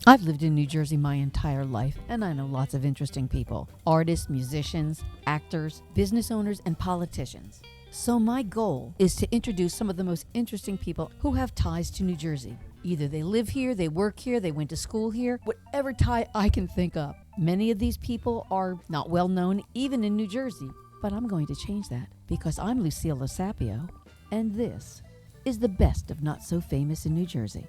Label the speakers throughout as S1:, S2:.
S1: I've lived in New Jersey my entire life, and I know lots of interesting people: artists, musicians, actors, business owners, and politicians. So my goal is to introduce some of the most interesting people who have ties to New Jersey. Either they live here, they work here, they went to school here, whatever tie I can think of. Many of these people are not well known even in New Jersey, but I'm going to change that because I'm Lucille Losapio, and this is the best of Not So Famous in New Jersey.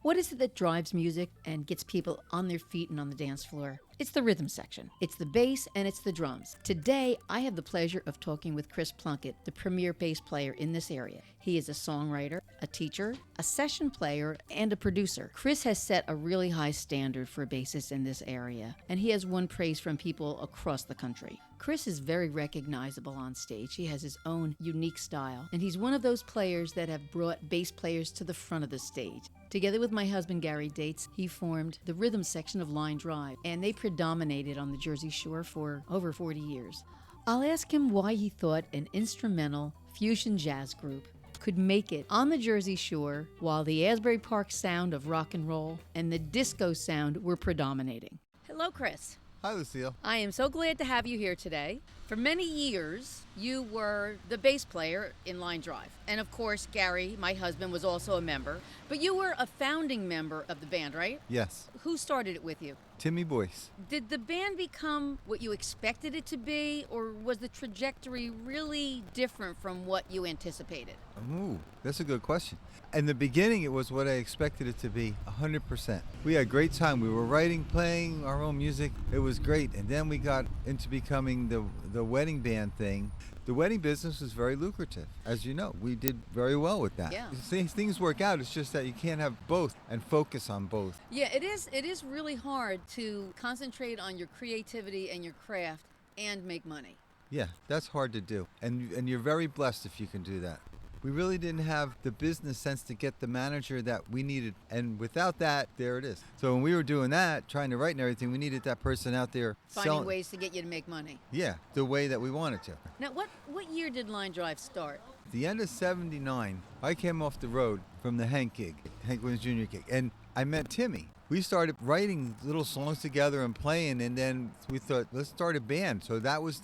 S1: What is it that drives music and gets people on their feet and on the dance floor? It's the rhythm section. It's the bass and it's the drums. Today, I have the pleasure of talking with Chris Plunkett, the premier bass player in this area. He is a songwriter, a teacher, a session player, and a producer. Chris has set a really high standard for bassists in this area, and he has won praise from people across the country. Chris is very recognizable on stage. He has his own unique style, and he's one of those players that have brought bass players to the front of the stage. Together with my husband, Gary Dates, he formed the rhythm section of Line Drive, and they predominated on the Jersey Shore for over 40 years. I'll ask him why he thought an instrumental fusion jazz group could make it on the Jersey Shore while the Asbury Park sound of rock and roll and the disco sound were predominating. Hello, Chris.
S2: Hi, Lucille.
S1: I am so glad to have you here today. For many years, you were the bass player in Line Drive. And of course, Gary, my husband, was also a member. But you were a founding member of the band, right?
S2: Yes.
S1: Who started it with you?
S2: Timmy Boyce.
S1: Did the band become what you expected it to be, or was the trajectory really different from what you anticipated?
S2: Ooh, that's a good question. In the beginning, it was what I expected it to be, 100%. We had a great time. We were writing, playing our own music. It was great. And then we got into becoming the wedding band thing. The wedding business was very lucrative. As you know, we did very well with that.
S1: Yeah.
S2: Things work out. It's just that you can't have both and focus on both.
S1: Yeah, it is really hard to concentrate on your creativity and your craft and make money.
S2: Yeah, that's hard to do. And you're very blessed if you can do that. We really didn't have the business sense to get the manager that we needed. And without that, there it is. So when we were doing that, trying to write and everything, we needed that person out there
S1: Finding ways to get you to make money.
S2: Yeah, the way that we wanted to.
S1: Now, what year did Line Drive start?
S2: The end of 79, I came off the road from the Hank Williams Jr. gig, and I met Timmy. We started writing little songs together and playing, and then we thought, let's start a band. So that was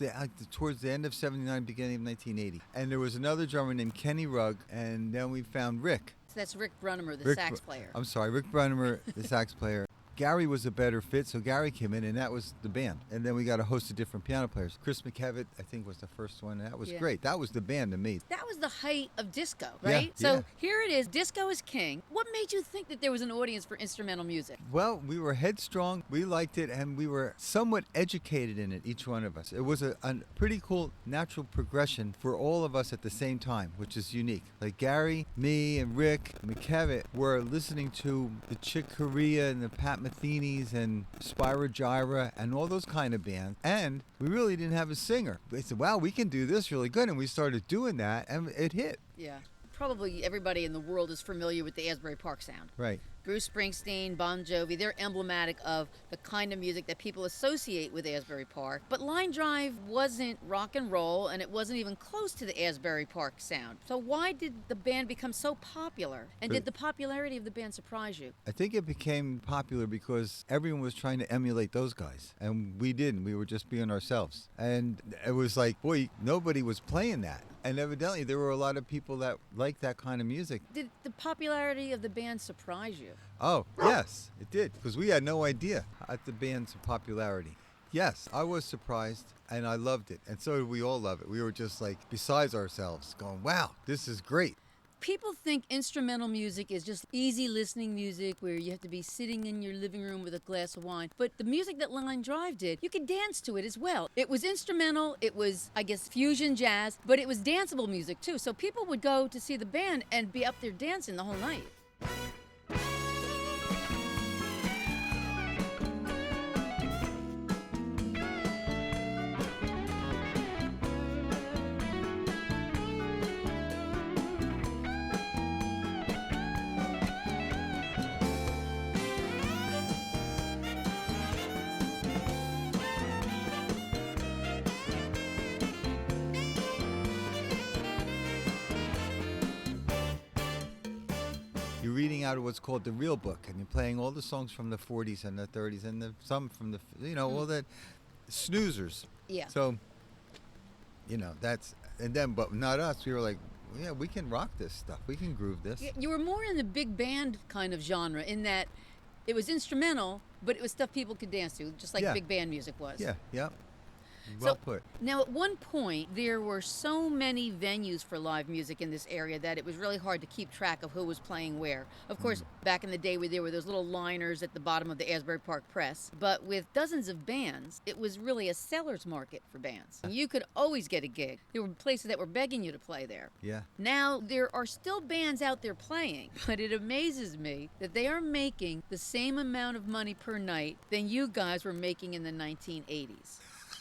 S2: towards the end of 79, beginning of 1980. And there was another drummer named Kenny Rugg, and then we found Rick.
S1: So that's Rick Brunnemer, the sax player.
S2: I'm sorry, Rick Brunnemer, the sax player. Gary was a better fit, so Gary came in, and that was the band. And then we got a host of different piano players. Chris McKevitt, I think, was the first one. That was great. That was the band to me.
S1: That was the height of disco, right?
S2: Yeah,
S1: so here it is. Disco is king. What made you think that there was an audience for instrumental music?
S2: Well, we were headstrong. We liked it, and we were somewhat educated in it, each one of us. It was a pretty cool natural progression for all of us at the same time, which is unique. Like Gary, me, and Rick McKevitt were listening to the Chick Corea and the Pat Metheny's and Spyro Gyra and all those kind of bands. And we really didn't have a singer. They said, wow, we can do this really good. And we started doing that, and it hit.
S1: Yeah. Probably everybody in the world is familiar with the Asbury Park sound.
S2: Right.
S1: Bruce Springsteen, Bon Jovi, they're emblematic of the kind of music that people associate with Asbury Park. But Line Drive wasn't rock and roll, and it wasn't even close to the Asbury Park sound. So why did the band become so popular? And did the popularity of the band surprise you?
S2: I think it became popular because everyone was trying to emulate those guys. And we didn't. We were just being ourselves. And it was like, boy, nobody was playing that. And evidently, there were a lot of people that liked that kind of music.
S1: Did the popularity of the band surprise you?
S2: Oh, yes, it did. Because we had no idea at the band's popularity. Yes, I was surprised, and I loved it. And so did we all love it. We were just like besides ourselves, going, wow, this is great.
S1: People think instrumental music is just easy listening music where you have to be sitting in your living room with a glass of wine. But the music that Line Drive did, you could dance to it as well. It was instrumental, it was, I guess, fusion jazz, but it was danceable music too. So people would go to see the band and be up there dancing the whole night.
S2: You reading out of what's called the real book, and you're playing all the songs from the 40s and the 30s and some from the, all that snoozers.
S3: Yeah.
S2: So, but not us. We were like, yeah, we can rock this stuff. We can groove this.
S3: You were more in the big band kind of genre in that it was instrumental, but it was stuff people could dance to, just like big band music was.
S2: Yeah, yeah. Well put.
S3: Now, at one point, there were so many venues for live music in this area that it was really hard to keep track of who was playing where. Of course, back in the day, there were those little liners at the bottom of the Asbury Park Press. But with dozens of bands, it was really a seller's market for bands. You could always get a gig. There were places that were begging you to play there.
S2: Yeah.
S3: Now, there are still bands out there playing, but it amazes me that they are making the same amount of money per night than you guys were making in the 1980s.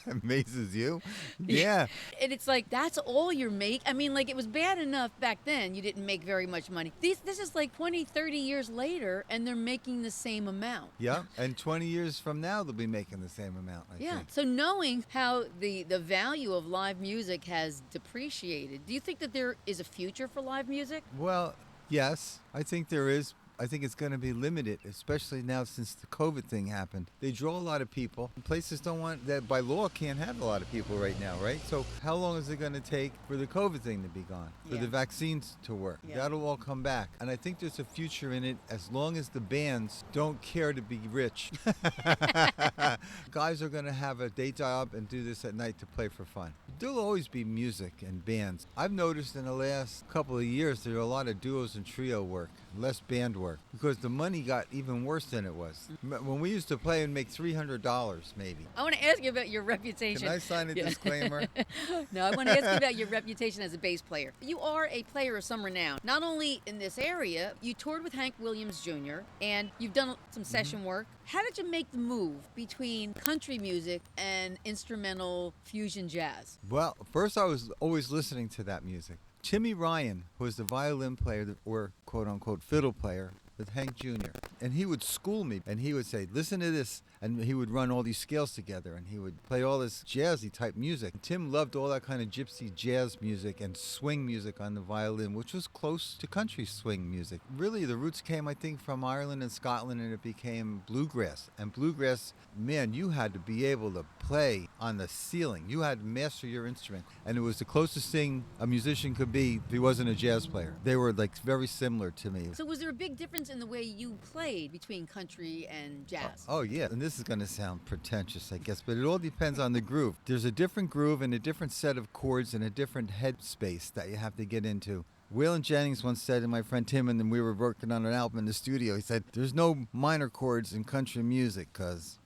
S2: Amazes you? Yeah.
S3: And it's like, that's all you're making? I mean, like, it was bad enough back then you didn't make very much money. This is like 20, 30 years later, and they're making the same amount.
S2: Yeah, and 20 years from now, they'll be making the same amount, I think.
S3: So knowing how the value of live music has depreciated, do you think that there is a future for live music?
S2: Well, yes, I think there is. I think it's going to be limited, especially now since the COVID thing happened. They draw a lot of people. Places don't want that, by law, can't have a lot of people right now, right? So how long is it going to take for the COVID thing to be gone, for the vaccines to work?
S3: Yeah.
S2: That'll all come back. And I think there's a future in it as long as the bands don't care to be rich. Guys are going to have a day job and do this at night to play for fun. There'll always be music and bands. I've noticed in the last couple of years there are a lot of duos and trio work, less band work, because the money got even worse than it was. When we used to play and make $300 maybe.
S3: I want to ask you about your reputation.
S2: Can I sign a disclaimer?
S3: No, I want to ask you about your reputation as a bass player. You are a player of some renown. Not only in this area, you toured with Hank Williams Jr., and you've done some session work. How did you make the move between country music and instrumental fusion jazz?
S2: Well, first I was always listening to that music. Timmy Ryan was the violin player, or quote-unquote fiddle player, with Hank Jr. And he would school me, and he would say, listen to this, and he would run all these scales together, and he would play all this jazzy type music. And Tim loved all that kind of gypsy jazz music and swing music on the violin, which was close to country swing music. Really, the roots came, I think, from Ireland and Scotland, and it became bluegrass. And bluegrass, man, you had to be able to play on the ceiling. You had to master your instrument. And it was the closest thing a musician could be if he wasn't a jazz player. They were like very similar to me.
S3: So was there a big difference in the way you played between country and jazz?
S2: Oh yeah, and this is going to sound pretentious, I guess, but it all depends on the groove. There's a different groove and a different set of chords and a different head space that you have to get into. Waylon Jennings once said to my friend Tim, and then we were working on an album in the studio, he said, there's no minor chords in country music, because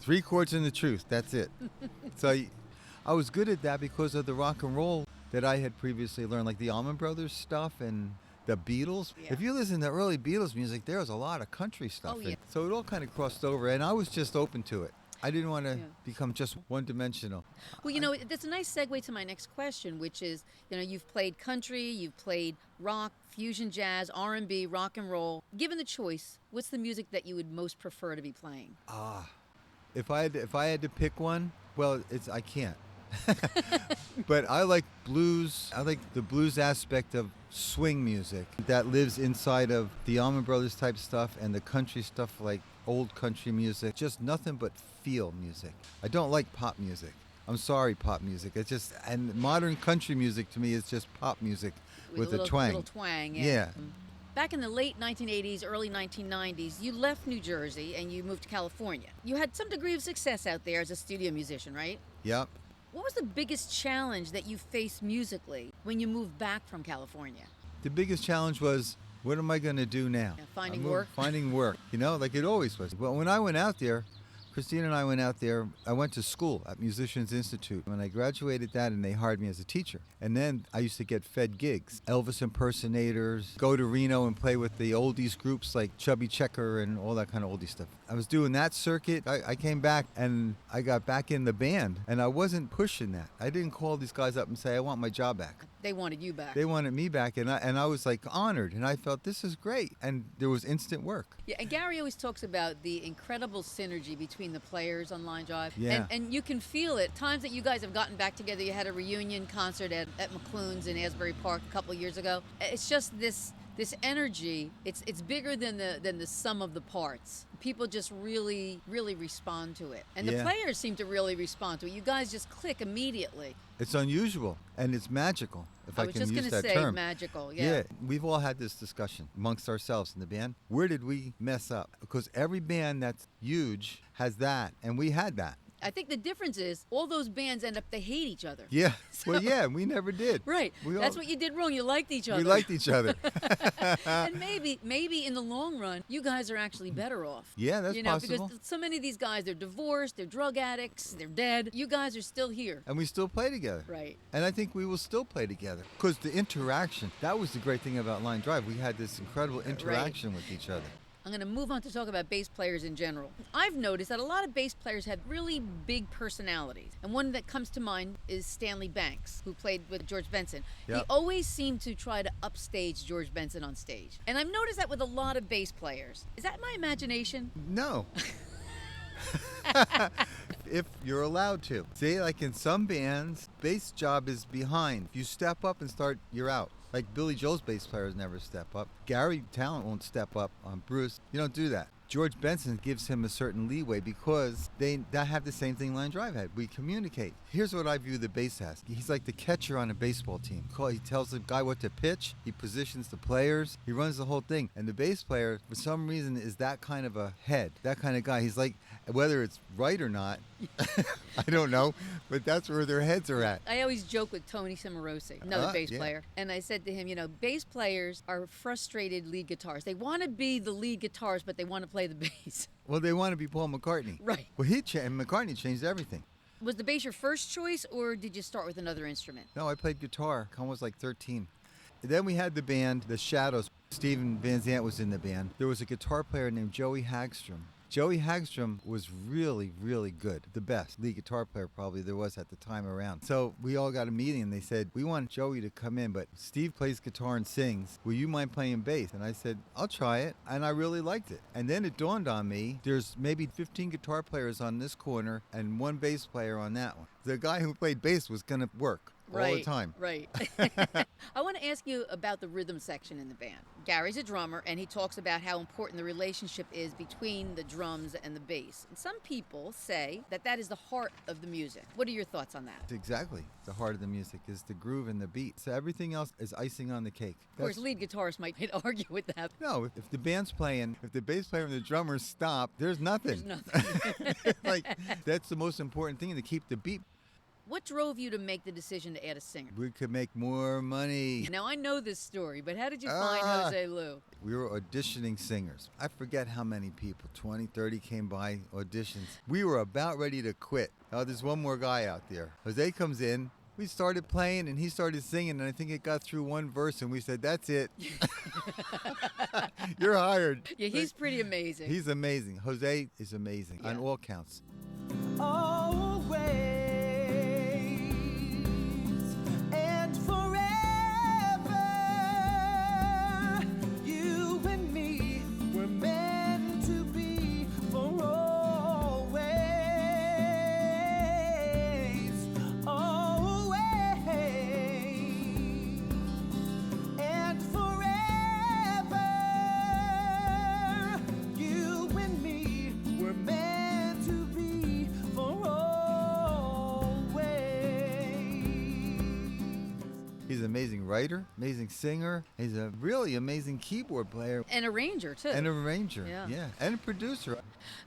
S2: 3 chords in the truth, that's it. So I was good at that because of the rock and roll that I had previously learned, like the Allman Brothers stuff and the Beatles.
S3: Yeah.
S2: If you listen to early Beatles music, there was a lot of country stuff.
S3: Oh, yeah.
S2: So it all kind of crossed over, and I was just open to it. I didn't want to become just one-dimensional.
S3: Well, that's a nice segue to my next question, which is, you've played country, you've played rock, fusion jazz, R&B, rock and roll. Given the choice, what's the music that you would most prefer to be playing?
S2: If I had to pick one, well, I can't. But I like blues. I like the blues aspect of swing music that lives inside of the Allman Brothers type stuff and the country stuff, like old country music. Just nothing but feel music. I don't like pop music. I'm sorry, pop music. It's just, and modern country music to me is just pop music with a twang.
S3: Little twang, yeah. Back in the late 1980s, early 1990s, you left New Jersey and you moved to California. You had some degree of success out there as a studio musician, right?
S2: Yep.
S3: What was the biggest challenge that you faced musically when you moved back from California?
S2: The biggest challenge was, what am I going to do now?
S3: Finding work?
S2: Finding work, like it always was. Well, when I went out there, Christine and I went out there. I went to school at Musicians Institute. When I graduated that, and they hired me as a teacher. And then I used to get fed gigs. Elvis impersonators, go to Reno and play with the oldies groups like Chubby Checker and all that kind of oldie stuff. I was doing that circuit. I came back and I got back in the band. And I wasn't pushing that. I didn't call these guys up and say, I want my job back.
S3: They wanted you back.
S2: They wanted me back, and I was like honored, and I felt this is great, and there was instant work.
S3: Yeah, and Gary always talks about the incredible synergy between the players on Line Drive.
S2: Yeah.
S3: And you can feel it. Times that you guys have gotten back together, you had a reunion concert at McClune's in Asbury Park a couple years ago. It's just this This energy, it's bigger than the sum of the parts. People just really respond to it, and the
S2: Yeah.
S3: players seem to really respond to it. You guys just click immediately.
S2: It's unusual and it's magical, if I
S3: I was
S2: can
S3: just
S2: use
S3: going
S2: that
S3: to say
S2: term.
S3: magical. Yeah.
S2: We've all had this discussion amongst ourselves in the band. Where did we mess up? Because every band that's huge has that, and we had that.
S3: I think the difference is all those bands end up, they hate each other.
S2: Yeah. Well, yeah, we never did.
S3: Right.
S2: We
S3: That's
S2: all-
S3: what you did wrong. You liked each other.
S2: We liked each other.
S3: And maybe in the long run, you guys are actually better off.
S2: Yeah, that's
S3: you know,
S2: possible.
S3: because so many of these guys, they're divorced, they're drug addicts, they're dead. You guys are still here.
S2: And we still play together.
S3: Right.
S2: And I think we will still play together. Because the interaction, that was the great thing about Line Drive. We had this incredible interaction with each other.
S3: I'm going to move on to talk about bass players in general. I've noticed that a lot of bass players have really big personalities. And one that comes to mind is Stanley Banks, who played with George Benson. He
S2: Yep.
S3: always seemed to try to upstage George Benson on stage. And I've noticed that with a lot of bass players. Is that my imagination?
S2: No. If you're allowed to. See, like in some bands, bass job is behind. If you step up and start, you're out. Like Billy Joel's bass players never step up. Gary Talent won't step up on Bruce. You don't do that. George Benson gives him a certain leeway because they have the same thing Line Drive had. We communicate. Here's what I view the bass as. He's like the catcher on a baseball team. He tells the guy what to pitch. He positions the players. He runs the whole thing. And the bass player, for some reason, is that kind of a head, that kind of guy. He's like, whether it's right or not, I don't know, but that's where their heads are at.
S3: I always joke with Tony Cimarosi, another bass
S2: Yeah.
S3: player, and I said to him, you know, bass players are frustrated lead guitarists. They want to be the lead guitarist, but they want to play the bass.
S2: Well, they want to be Paul McCartney.
S3: Right.
S2: Well, McCartney changed everything.
S3: Was the bass your first choice, or did you start with another instrument?
S2: No, I played guitar. I was like 13. Then we had the band, The Shadows. Steven Van Zandt was in the band. There was a guitar player named Joey Hagstrom. Joey Hagstrom was really, really good. The best lead guitar player probably there was at the time around. So we all got a meeting and they said, we want Joey to come in, but Steve plays guitar and sings. Will you mind playing bass? And I said, I'll try it. And I really liked it. And then it dawned on me, there's maybe 15 guitar players on this corner and one bass player on that one. The guy who played bass was going to work all the time.
S3: Right. I want to ask you about the rhythm section in the band. Gary's a drummer, and he talks about how important the relationship is between the drums and the bass. And some people say that that is the heart of the music. What are your thoughts on that?
S2: Exactly. The heart of the music is the groove and the beat. So everything else is icing on the cake.
S3: Of course, lead guitarists might argue with that.
S2: No, if the band's playing, if the bass player and the drummer stop, there's nothing.
S3: There's nothing.
S2: Like, that's the most important thing, to keep the beat.
S3: What drove you to make the decision to add a singer?
S2: We could make more money.
S3: Now, I know this story, but how did you find Jose Lou?
S2: We were auditioning singers. I forget how many people, 20, 30 came by auditions. We were about ready to quit. Oh, there's one more guy out there. Jose comes in. We started playing and he started singing, and I think it got through one verse and we said, that's it. You're hired.
S3: Yeah, he's pretty amazing.
S2: He's amazing. Jose is amazing on all counts.
S4: Always and forever, you and me were meant to be for always, always and forever, you and me were meant to be for always.
S2: He's an amazing writer, amazing singer. He's a really amazing keyboard player
S3: And arranger, too.
S2: and arranger.
S3: Yeah.
S2: And a producer.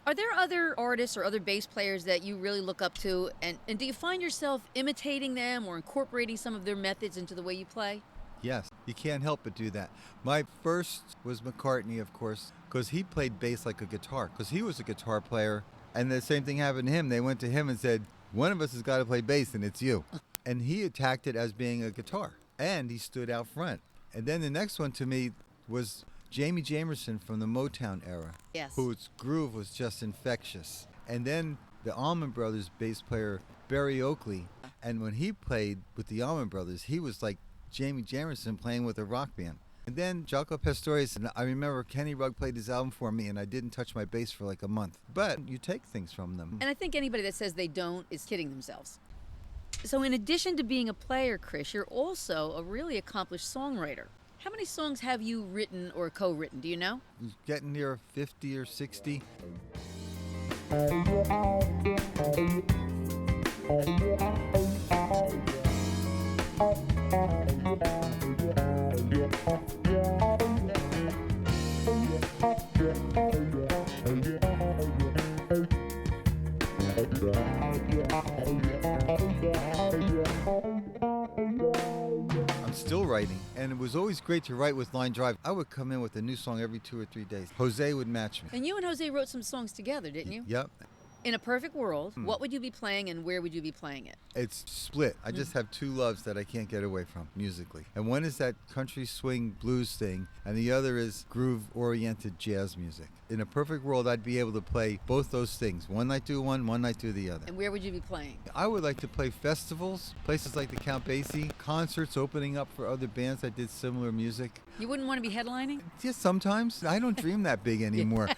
S3: Are there other artists or other bass players that you really look up to? And do you find yourself imitating them or incorporating some of their methods into the way you play?
S2: Yes, you can't help but do that. My first was McCartney, of course, because he played bass like a guitar, because he was a guitar player. And the same thing happened to him. They went to him and said, one of us has got to play bass, and it's you. And he attacked it as being a guitar, and he stood out front. And then the next one to me was Jamie Jamerson from the Motown era,
S3: Yes.
S2: whose groove was just infectious. And then the Allman Brothers bass player, Barry Oakley, and when he played with the Allman Brothers, he was like Jamie Jamerson playing with a rock band. And then Jaco Pastorius, and I remember Kenny Rugg played his album for me, and I didn't touch my bass for like a month. But you take things from them.
S3: And I think anybody that says they don't is kidding themselves. So in addition to being a player, Chris, you're also a really accomplished songwriter. How many songs have you written or co-written? Do you know?
S2: Getting near 50 or 60. I'm still writing, and it was always great to write with Line Drive. I would come in with a new song every 2 or 3 days. Jose would match me.
S3: And you and Jose wrote some songs together, didn't you?
S2: Yep.
S3: In a perfect world, what would you be playing and where would you be playing it?
S2: It's split. I just have two loves that I can't get away from musically. And one is that country swing blues thing, and the other is groove-oriented jazz music. In a perfect world, I'd be able to play both those things. One night do one night do the other.
S3: And where would you be playing?
S2: I would like to play festivals, places like the Count Basie, concerts opening up for other bands that did similar music.
S3: You wouldn't want to be headlining?
S2: Just sometimes. I don't dream that big anymore.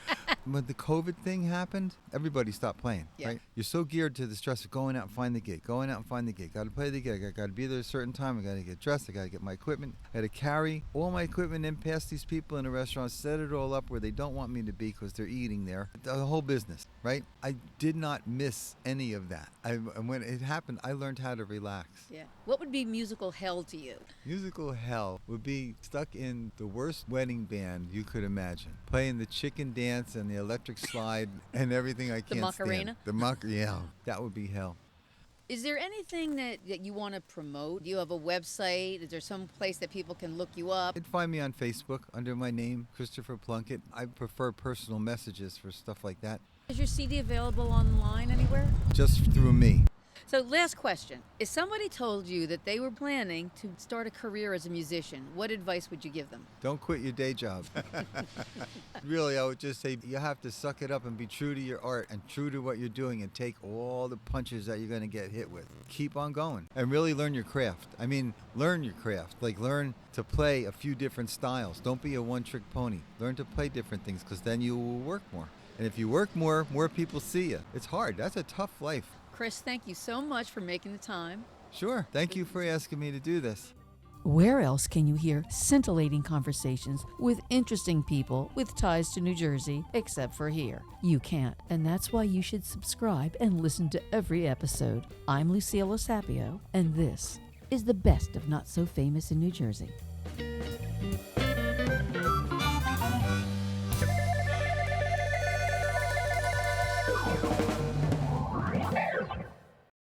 S2: When the COVID thing happened, everybody stopped playing, right? You're so geared to the stress of going out and find the gig, going out and find the gig. Got to play the gig. I got to be there at a certain time. I got to get dressed. I got to get my equipment. I got to carry all my equipment in past these people in the restaurant, set it all up where they don't want me to be because they're eating there. The whole business, right? I did not miss any of that. And when it happened, I learned how to relax.
S3: Yeah. What would be musical hell to you?
S2: Musical hell would be stuck in the worst wedding band you could imagine. Playing the chicken dance and the electric slide and everything I can't
S3: Macarena?
S2: stand. Yeah, that would be hell.
S3: Is there anything that you want to promote? Do you have a website? Is there some place that people can look you up?
S2: You'd find me on Facebook under my name, Christopher Plunkett. I prefer personal messages for stuff like that.
S3: Is your CD available online anywhere?
S2: Just through me.
S3: So last question. If somebody told you that they were planning to start a career as a musician, what advice would you give them?
S2: Don't quit your day job. Really, I would just say you have to suck it up and be true to your art and true to what you're doing and take all the punches that you're going to get hit with. Keep on going and really learn your craft. I mean, learn your craft. Like, learn to play a few different styles. Don't be a one-trick pony. Learn to play different things because then you will work more. And if you work more people see you. It's hard. That's a tough life.
S3: Chris, thank you so much for making the time.
S2: Sure. Thank you for asking me to do this.
S1: Where else can you hear scintillating conversations with interesting people with ties to New Jersey except for here? You can't, and that's why you should subscribe and listen to every episode. I'm Lucille Osapio, and this is the best of Not So Famous in New Jersey.